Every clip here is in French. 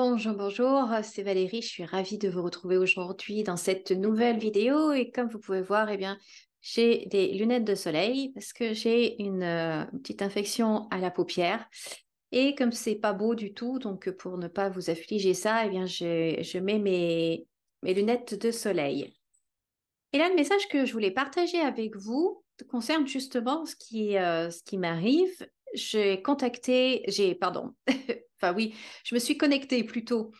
Bonjour, bonjour, c'est Valérie, je suis ravie de vous retrouver aujourd'hui dans cette nouvelle vidéo et comme vous pouvez voir, j'ai des lunettes de soleil parce que j'ai une petite infection à la paupière et comme c'est pas beau du tout, donc pour ne pas vous affliger ça, je mets mes lunettes de soleil. Et là, le message que je voulais partager avec vous concerne justement ce qui m'arrive. Enfin oui, je me suis connectée plutôt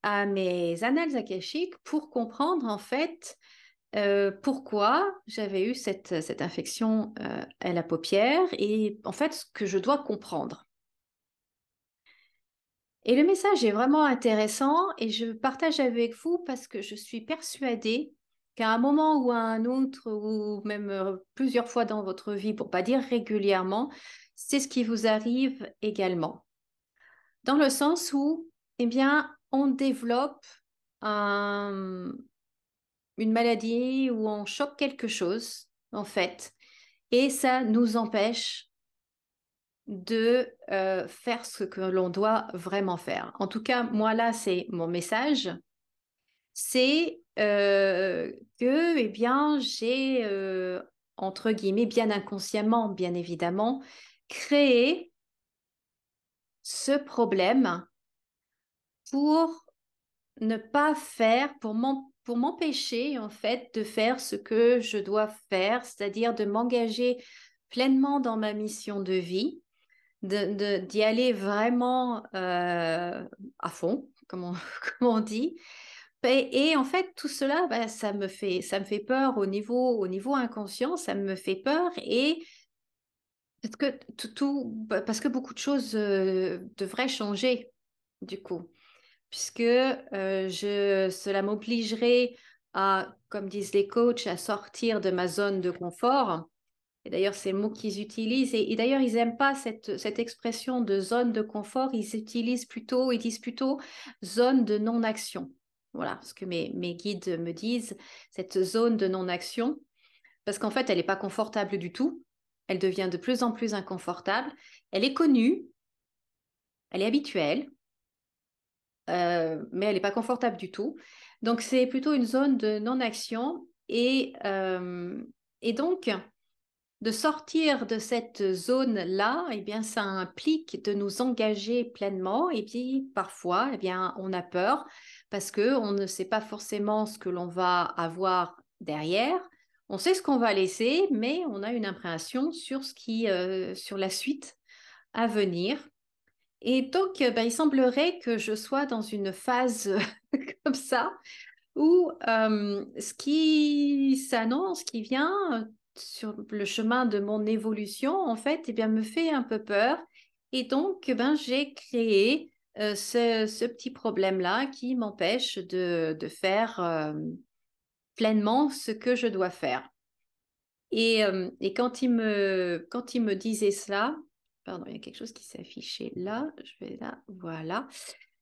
à mes annales akashiques pour comprendre en fait pourquoi j'avais eu cette infection à la paupière et en fait ce que je dois comprendre. Et le message est vraiment intéressant et je partage avec vous parce que je suis persuadée qu'à un moment ou à un autre, ou même plusieurs fois dans votre vie, pour pas dire régulièrement, c'est ce qui vous arrive également. Dans le sens où, on développe un- une maladie ou on chope quelque chose, en fait, et ça nous empêche de faire ce que l'on doit vraiment faire. En tout cas, moi là, c'est mon message, c'est que, j'ai, entre guillemets, bien inconsciemment, bien évidemment, créé ce problème pour ne pas faire, pour m'empêcher en fait de faire ce que je dois faire, c'est-à-dire de m'engager pleinement dans ma mission de vie, d'y aller vraiment à fond, comme on dit. Et en fait, tout cela, bah, ça me fait peur au niveau inconscient, ça me fait peur et parce que beaucoup de choses devraient changer du coup puisque cela m'obligerait à, comme disent les coachs, à sortir de ma zone de confort. Et d'ailleurs, c'est le mot qu'ils utilisent. Et d'ailleurs, ils n'aiment pas cette expression de zone de confort. Ils disent plutôt zone de non-action. Voilà ce que mes guides me disent, cette zone de non-action. Parce qu'en fait, elle n'est pas confortable du tout. Elle devient de plus en plus inconfortable. Elle est connue, elle est habituelle. Mais elle n'est pas confortable du tout. Donc, c'est plutôt une zone de non-action. Et donc, de sortir de cette zone-là, ça implique de nous engager pleinement. Et puis, parfois, on a peur parce qu'on ne sait pas forcément ce que l'on va avoir derrière. On sait ce qu'on va laisser, mais on a une impression sur sur la suite à venir. Et donc, il semblerait que je sois dans une phase comme ça, où ce qui s'annonce, qui vient sur le chemin de mon évolution, en fait, me fait un peu peur. Et donc, j'ai créé ce petit problème-là qui m'empêche de faire pleinement ce que je dois faire. Et quand il me disait cela, pardon, il y a quelque chose qui s'est affiché là, je vais là, voilà.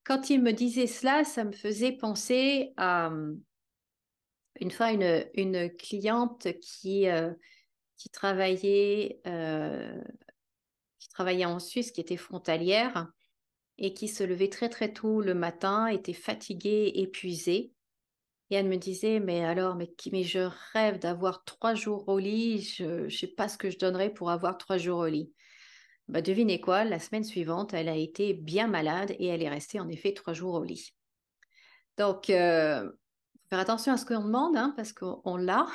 Quand il me disait cela, ça me faisait penser à une fois une cliente qui qui travaillait en Suisse, qui était frontalière et qui se levait très très tôt le matin, était fatiguée, épuisée. Et elle me disait, mais je rêve d'avoir 3 jours au lit. Je ne sais pas ce que je donnerais pour avoir 3 jours au lit. Bah, devinez quoi, la semaine suivante, elle a été bien malade et elle est restée en effet 3 jours au lit. Donc, faut faire attention à ce qu'on demande, hein, parce qu'on l'a.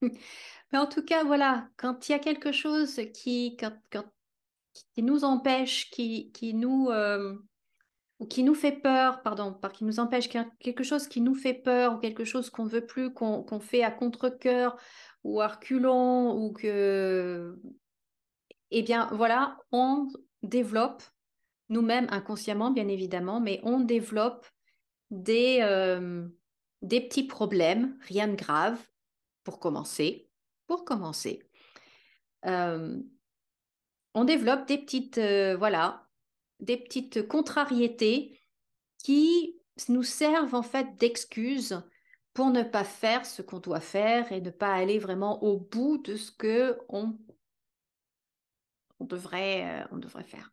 Mais en tout cas, voilà, quand il y a quelque chose qui nous empêche, ou qui nous fait peur, pardon, par qui nous empêche, quelque chose qui nous fait peur, ou quelque chose qu'on veut plus, qu'on fait à contre-cœur, ou à reculons, voilà, on développe, nous-mêmes inconsciemment, bien évidemment, mais on développe des, euh, des petits problèmes, rien de grave, pour commencer. Pour commencer. Euh, on développe voilà, des petites contrariétés qui nous servent en fait d'excuses pour ne pas faire ce qu'on doit faire et ne pas aller vraiment au bout de ce que on devrait faire.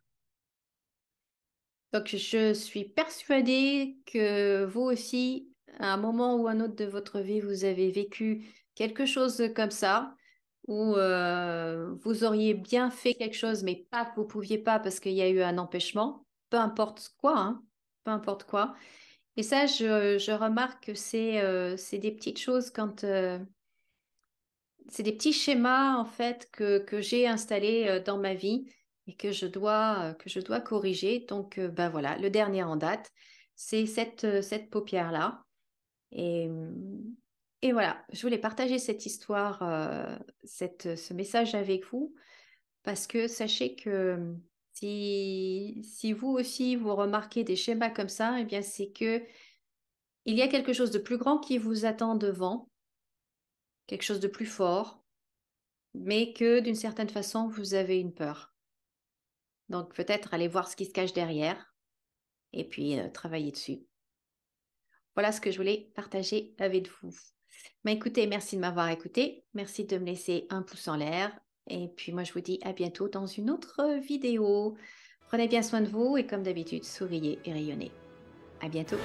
Donc, je suis persuadée que vous aussi, à un moment ou un autre de votre vie, vous avez vécu quelque chose comme ça, où vous auriez bien fait quelque chose, mais pas que vous pouviez pas parce qu'il y a eu un empêchement, peu importe quoi, hein, peu importe quoi. Et ça, je remarque que c'est des petites choses quand c'est des petits schémas en fait que j'ai installés dans ma vie et que je dois corriger. Donc, ben voilà, le dernier en date, c'est cette paupière-là. Et, euh, et voilà, je voulais partager cette histoire, ce message avec vous parce que sachez que si vous aussi vous remarquez des schémas comme ça, eh bien c'est que il y a quelque chose de plus grand qui vous attend devant, quelque chose de plus fort, mais que d'une certaine façon, vous avez une peur. Donc peut-être aller voir ce qui se cache derrière et puis travailler dessus. Voilà ce que je voulais partager avec vous. Mais écoutez, merci de m'avoir écouté. Merci de me laisser un pouce en l'air. Et puis moi, je vous dis à bientôt dans une autre vidéo. Prenez bien soin de vous et comme d'habitude, souriez et rayonnez. À bientôt.